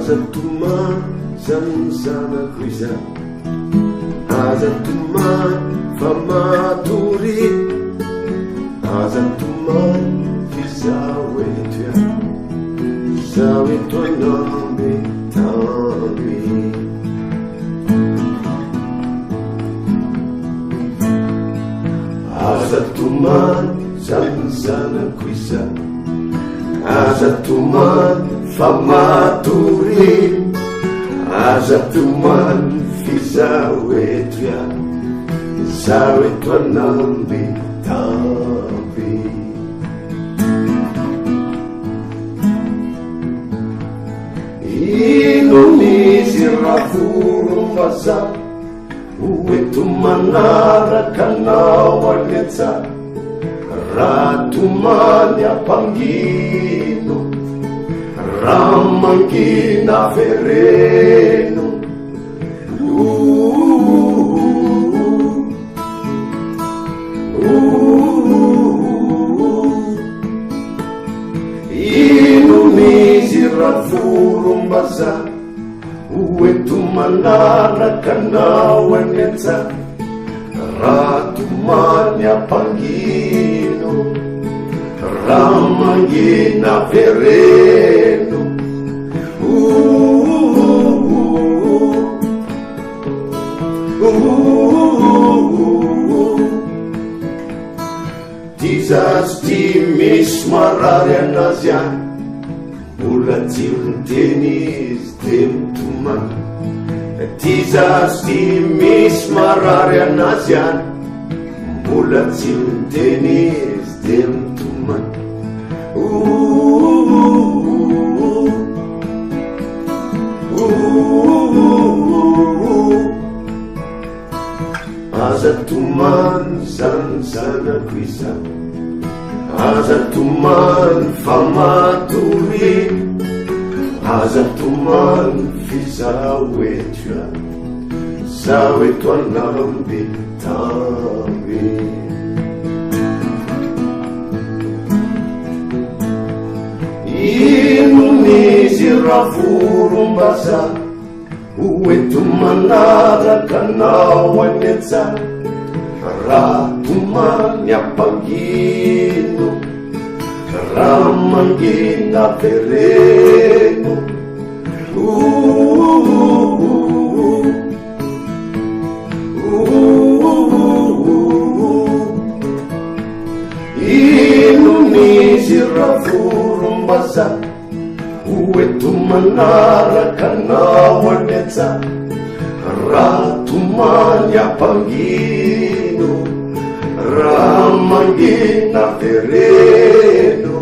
aza tomany zany zanako izany, aza tomany fa matory, aza tomany fizaho eto ihany, zaho eto anambe tamby. Aza tomany zany zanako izany, aza tomany fa matory, aza tomany fizaho eto ihany, zaho eto anambe tamby. Ino misy raha volom-bazaha hoeto manaraka anao aletsa, raha tomany ampangino, raha mangina vereno. Ino misy raha volom-bazaha hoeto manaraka anao aletsa, raha tomany ampangino, raha mangina vereno. Ty zazy ty misy marary anazy any, mbola tsy miteny izy de mitomany. Ty zazy ty misy marary anazy any, mbola tsy miteny izy de mitomany. Aza tomany zany zanako izany, aza tomany fa matory, aza tomany fizaho eto ihany, zaho eto anambe tamby. Ino misy raha volom-bazaha hoeto manaraka anao aletsa, raha tomany ampangino, raha mangina vereno. Ino misy raha volom-bazaha hoeto manaraka anao aletsa, raha tomany ampangino, raha mangina vereno.